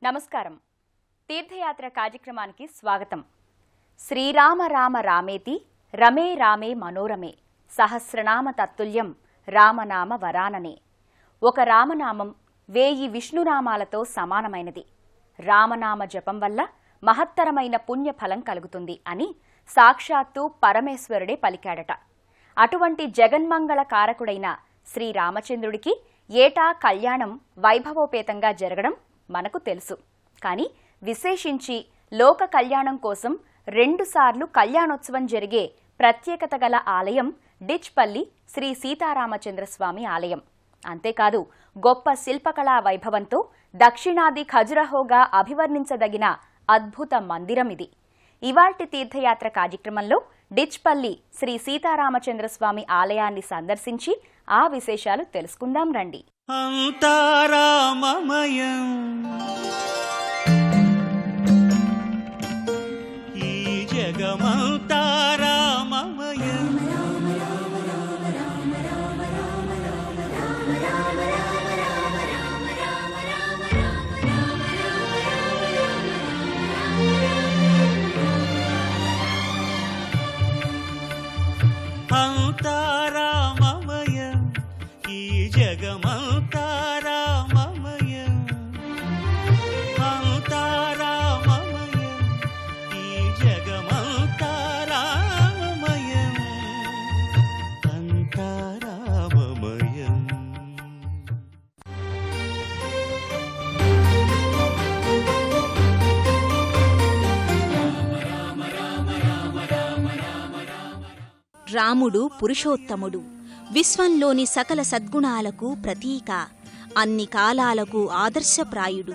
నమస్కారం. తీర్థయాత్ర కార్యక్రమానికి స్వాగతం. శ్రీరామ రామ రామేతి రమే రామే మనోరమే సహస్రనామ తత్తుల్యం రామనామ వరాననే. ఒక రామనామం 1000 విష్ణునామాలతో సమానమైనది. రామనామ జపం వల్ల మహత్తరమైన పుణ్యఫలం కలుగుతుంది అని సాక్షాత్తు పరమేశ్వరుడే పలికాడట. అటువంటి జగన్మంగళ కారకుడైన శ్రీరామచంద్రుడికి ఏటా కళ్యాణం వైభవోపేతంగా జరగడం మనకు తెలుసు. కానీ విశేషించి లోక కళ్యాణం కోసం 2 సార్లు కళ్యాణోత్సవం జరిగే ప్రత్యేకత గల ఆలయం డిచ్పల్లి శ్రీ సీతారామచంద్రస్వామి ఆలయం. అంతేకాదు గొప్ప శిల్పకళా వైభవంతో దక్షిణాది ఖజురహోగా అభివర్ణించదగిన అద్భుత మందిరం ఇది. ఇవాల్టి తీర్థయాత్ర కార్యక్రమంలో డిచ్పల్లి శ్రీ సీతారామచంద్రస్వామి ఆలయాన్ని సందర్శించి ఆ విశేషాలు తెలుసుకుందాం రండి. అంతారామమయం ఈ జగమంతారామమయం అంతారామమయం ఈ జగమంతారామమయం అంతారామమయం ఈ జగమంతారామమయం అంతారామమయం. రాముడు పురుషోత్తముడు, విశ్వంలోని సకల సద్గుణాలకు ప్రతీక, అన్ని కాలాలకు ఆదర్శప్రాయుడు,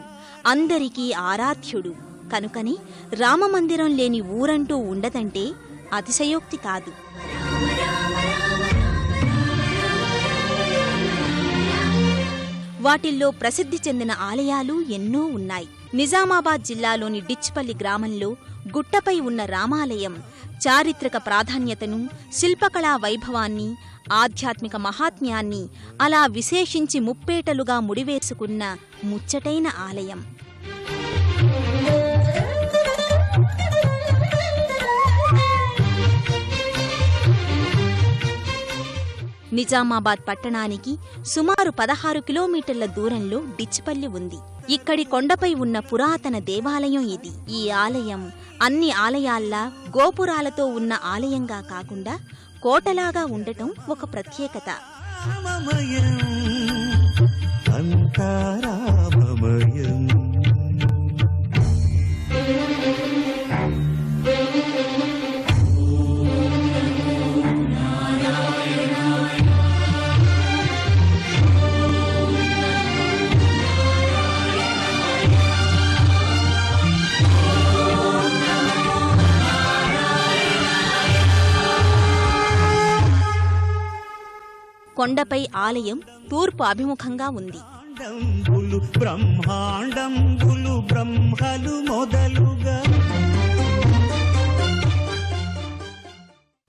అందరికీ ఆరాధ్యుడు. కనుకని రామమందిరం లేని ఊరంటూ ఉండదంటే అతిశయోక్తి కాదు. వాటిల్లో ప్రసిద్ధి చెందిన ఆలయాలు ఎన్నో ఉన్నాయి. నిజామాబాద్ జిల్లాలోని డిచ్పల్లి గ్రామంలో గుట్టపై ఉన్న రామాలయం చారిత్రక ప్రాధాన్యతను, శిల్పకళా వైభవాన్ని, ఆధ్యాత్మిక మహాత్మ్యాన్ని అలా విశేషించి ముప్పేటలుగా ముడివేసుకున్న ముచ్చటైన ఆలయం. నిజామాబాద్ పట్టణానికి సుమారు 16 కిలోమీటర్ల దూరంలో డిచ్పల్లి ఉంది. ఇక్కడి కొండపై ఉన్న పురాతన దేవాలయం ఇది. ఈ ఆలయం అన్ని ఆలయాల్లా గోపురాలతో ఉన్న ఆలయంగా కాకుండా కోటలాగా ఉండటం ఒక ప్రత్యేకత. అంతారామమయం కొండపై ఆలయం తూర్పు అభిముఖంగా ఉంది. బ్రహ్మాండంబులు బ్రహ్మలు మొదలుగా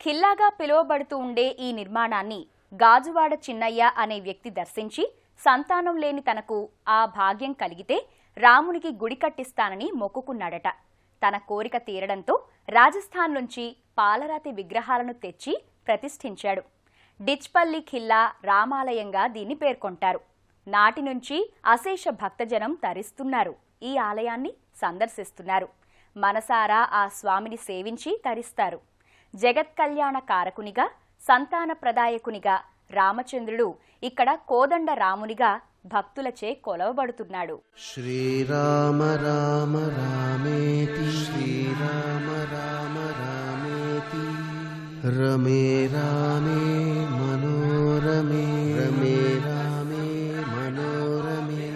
ఖిల్లాగా పిలువబడుతూ ఉండే ఈ నిర్మాణాన్ని గాజువాడ చిన్నయ్య అనే వ్యక్తి దర్శించి సంతానం లేని తనకు ఆ భాగ్యం కలిగితే రామునికి గుడి కట్టిస్తానని మొక్కుకున్నాడట. తన కోరిక తీరడంతో రాజస్థాన్ నుంచి పాలరాతి విగ్రహాలను తెచ్చి ప్రతిష్ఠించాడు. డిచ్పల్లి ఖిల్లా రామాలయంగా దీన్ని పేర్కొంటారు. నాటి నుంచి అశేష భక్తజనం తరిస్తున్నారు. ఈ ఆలయాన్ని సందర్శిస్తున్నారు. మనసారా ఆ స్వామిని సేవించి తరిస్తారు. జగత్ కళ్యాణ కారకునిగా, సంతాన ప్రదాయకునిగా రామచంద్రుడు ఇక్కడ కోదండ రామునిగా భక్తులచే కొలవబడుతున్నాడు. శ్రీరామ రామ రామేతి శ్రీరామ రామ రామేతి రమే రామే మనోరమే రమే రామే మనోరమే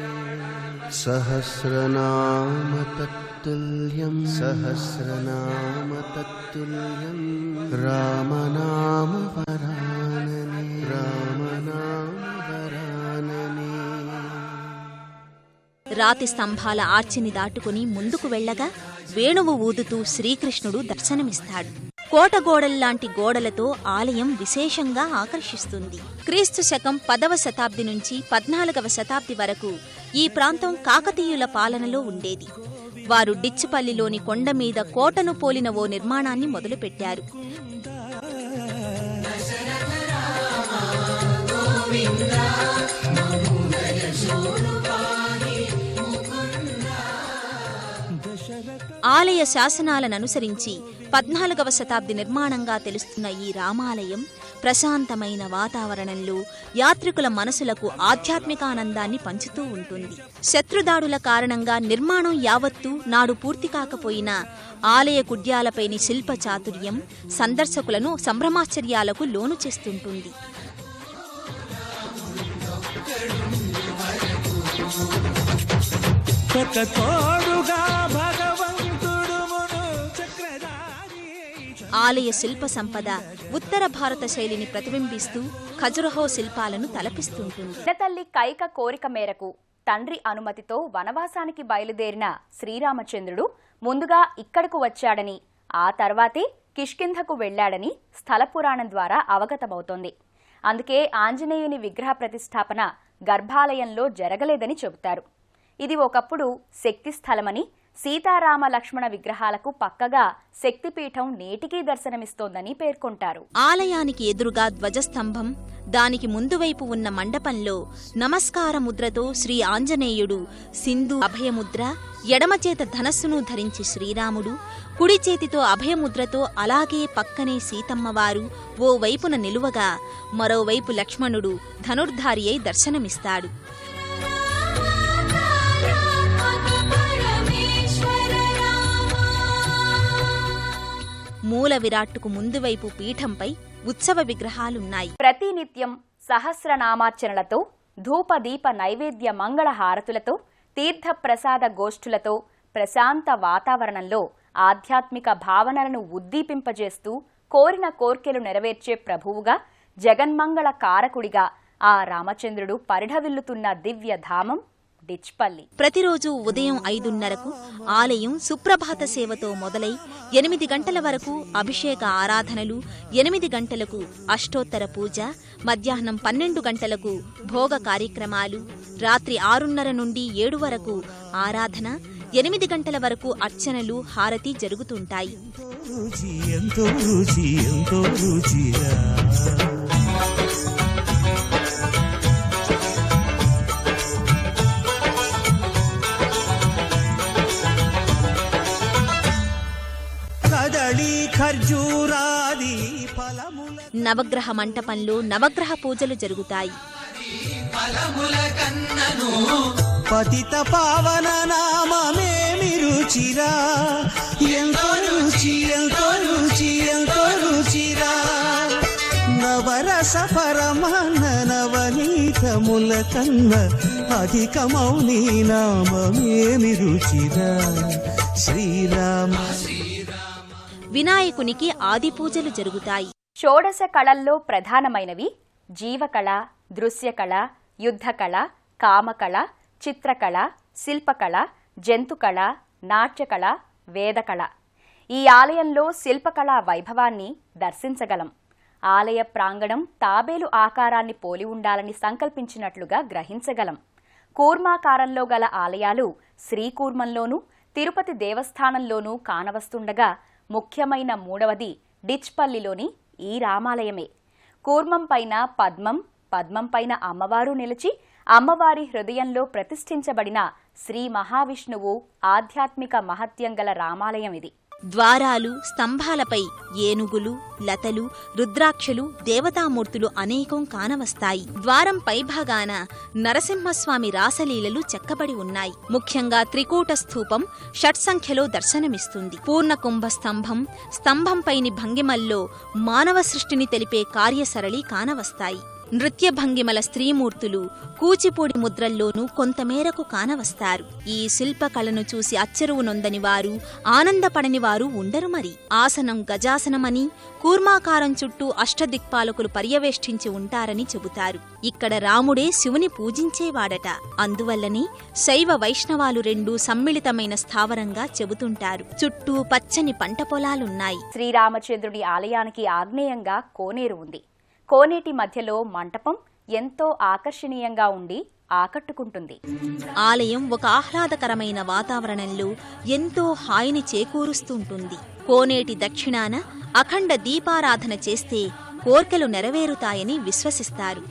సహస్రనామ తత్తుల్యం సహస్రనామ తత్తుల్యం రామనామ వరాననే రామనామ వరాననే. రాతి స్తంభాల ఆర్చిని దాటుకుని ముందుకు వెళ్లగా వేణువు ఊదుతూ శ్రీకృష్ణుడు దర్శనమిస్తాడు. కోటగోడల్లాంటి గోడలతో ఆలయం విశేషంగా ఆకర్షిస్తుంది. క్రీస్తు శకం 10వ శతాబ్ది నుంచి 14వ శతాబ్ది వరకు ఈ ప్రాంతం కాకతీయుల పాలనలో ఉండేది. వారు డిచ్చిపల్లిలోని కొండ మీద కోటను పోలిన ఓ నిర్మాణాన్ని మొదలుపెట్టారు. ఆలయ శాసనాలననుసరించి 14వ శతాబ్ది నిర్మాణంగా తెలుస్తున్న ఈ రామాలయం ప్రశాంతమైన వాతావరణంలో యాత్రికుల మనసులకు ఆధ్యాత్మికానందాన్ని పంచుతూ ఉంటుంది. శత్రుదాడుల కారణంగా నిర్మాణం యావత్తూ నాడు పూర్తి కాకపోయినా ఆలయ కుడ్యాలపైని శిల్ప చాతుర్యం సందర్శకులను సంభ్రమాశ్చర్యాలకు లోను చేస్తుంటుంది. ఆలయ శిల్ప సంపద ఉత్తర భారత శైలిని ప్రతిబింబిస్తూ ఖజురహో శిల్పాలను తలపిస్తుంటుంది. చిన్నతల్లి కైక కోరిక మేరకు తండ్రి అనుమతితో వనవాసానికి బయలుదేరిన శ్రీరామచంద్రుడు ముందుగా ఇక్కడకు వచ్చాడని, ఆ తర్వాతే కిష్కింధకు వెళ్లాడని స్థల పురాణం ద్వారా అవగతమవుతోంది. అందుకే ఆంజనేయుని విగ్రహ ప్రతిష్టాపన గర్భాలయంలో జరగలేదని చెబుతారు. ఇది ఒకప్పుడు శక్తి స్థలమని, సీతారామ లక్ష్మణ విగ్రహాలకు పక్కగా శక్తిపీఠం నేటికీ దర్శనమిస్తోందని పేర్కొంటారు. ఆలయానికి ఎదురుగా ధ్వజస్తంభం, దానికి ముందువైపు ఉన్న మండపంలో నమస్కార ముద్రతో శ్రీ ఆంజనేయుడు సింధు అభయముద్ర, ఎడమచేత ధనస్సును ధరించి శ్రీరాముడు, కుడి చేతితో అభయముద్రతో అలాగే పక్కనే సీతమ్మవారు ఓ వైపున నిలువగా మరోవైపు లక్ష్మణుడు ధనుర్ధారి అయి దర్శనమిస్తాడు. మూల విరాట్టుకు ముందువైపు పీఠంపై ఉత్సవ విగ్రహాలున్నాయి. ప్రతినిత్యం సహస్రనామార్చనలతో, ధూపదీప నైవేద్య మంగళ హారతులతో, తీర్థ ప్రసాద గోష్ఠులతో ప్రశాంత వాతావరణంలో ఆధ్యాత్మిక భావనలను ఉద్దీపింపజేస్తూ కోరిన కోర్కెలు నెరవేర్చే ప్రభువుగా, జగన్మంగళ కారకుడిగా ఆ రామచంద్రుడు పరిఢవిల్లుతున్న దివ్య ధామం డిచ్పల్లి. ప్రతిరోజు ఉదయం 5:30కు ఆలయం సుప్రభాత సేవతో మొదలై 8 గంటల వరకు అభిషేక ఆరాధనలు, 8 గంటలకు అష్టోత్తర పూజ, మధ్యాహ్నం 12 గంటలకు భోగ కార్యక్రమాలు, రాత్రి 6:30 నుండి 7 వరకు ఆరాధన, 8 గంటల వరకు అర్చనలు, హారతి జరుగుతుంటాయి. నవగ్రహ మంటపంలో నవగ్రహ పూజలు జరుగుతాయి. పతిత పావన నామమేమి రుచిరా, ఎంతో రుచి ఎంతో రుచి ఎంతో రుచిరా, నవరస పరమాన్న నవనీతముల కన్న అధికమౌని నామమేమి రుచిరా, శ్రీరామ. వినాయకునికి ఆది పూజలు జరుగుతాయి. షోడశ కళల్లో ప్రధానమైనవి జీవకళ, దృశ్యకళ, యుద్ధకళ, కామకళ, చిత్రకళ, శిల్పకళ, జంతుకళ, నాట్యకళ, వేదకళ. ఈ ఆలయంలో శిల్పకళా వైభవాన్ని దర్శించగలం. ఆలయ ప్రాంగణం తాబేలు ఆకారాన్ని పోలి ఉండాలని సంకల్పించినట్లుగా గ్రహించగలం. కూర్మాకారంలో గల ఆలయాలు శ్రీకూర్మంలోనూ, తిరుపతి దేవస్థానంలోనూ కానవస్తుండగా ముఖ్యమైన మూడవది డిచ్పల్లిలోని ఈ రామాలయమే. కూర్మం పైన పద్మం, పద్మం పైన అమ్మవారు నిలిచి, అమ్మవారి హృదయంలో ప్రతిష్ఠించబడిన శ్రీ మహావిష్ణువు ఆధ్యాత్మిక మహత్యం గల రామాలయం ఇది. ద్వారాలు, స్తంభాలపై ఏనుగులు, లతలు, రుద్రాక్షలు, దేవతామూర్తులు అనేకం కానవస్తాయి. ద్వారం పైభాగాన నరసింహస్వామి రాసలీలలు చెక్కబడి ఉన్నాయి. ముఖ్యంగా త్రికూట స్థూపం షట్సంఖ్యలో దర్శనమిస్తుంది. పూర్ణకుంభ స్తంభం, స్తంభంపైని భంగిమల్లో మానవ సృష్టిని తెలిపే కార్యసరళి కానవస్తాయి. నృత్య భంగిమల స్త్రీమూర్తులు కూచిపూడి ముద్రల్లోనూ కొంతమేరకు కానవస్తారు. ఈ శిల్పకళను చూసి అచ్చరువునొందని వారు, ఆనందపడని వారు ఉండరు. మరి ఆసనం గజాసనమని, కూర్మాకారం చుట్టూ అష్టదిక్పాలకులు పర్యవేష్టించి ఉంటారని చెబుతారు. ఇక్కడ రాముడే శివుని పూజించేవాడట. అందువల్లనే శైవ వైష్ణవాలు రెండూ సమ్మిళితమైన స్థావరంగా చెబుతుంటారు. చుట్టూ పచ్చని పంట పొలాలున్నాయి. శ్రీరామచంద్రుడి ఆలయానికి ఆగ్నేయంగా కోనేరు ఉంది. కోనేటి మధ్యలో మంటపం ఎంతో ఆకర్షణీయంగా ఉండి ఆకట్టుకుంటుంది. ఆలయం ఒక ఆహ్లాదకరమైన వాతావరణంలో ఎంతో హాయిని చేకూరుస్తుంటుంది. కోనేటి దక్షిణాన అఖండ దీపారాధన చేస్తే కోర్కెలు నెరవేరుతాయని విశ్వసిస్తారు.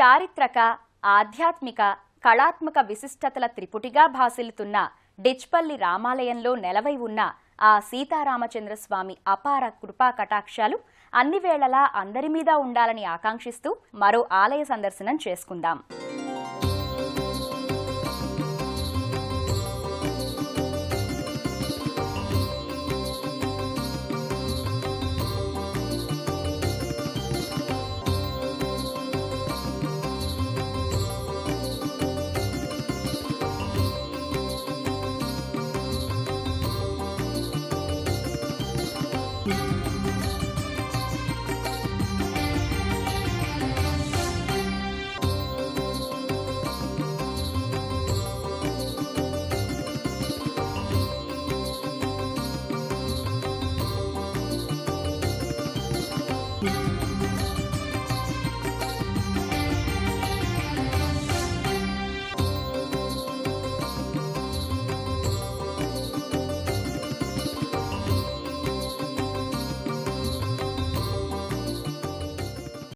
చారిత్రక, ఆధ్యాత్మిక, కళాత్మక విశిష్టతల త్రిపుటిగా భాసిల్లుతున్న డిచ్పల్లి రామాలయంలో నెలవై ఉన్న ఆ సీతారామచంద్రస్వామి అపార కృపా కటాక్షాలు అన్ని వేళలా అందరి మీద ఉండాలని ఆకాంక్షిస్తూ మరో ఆలయ సందర్శనం చేసుకుందాం.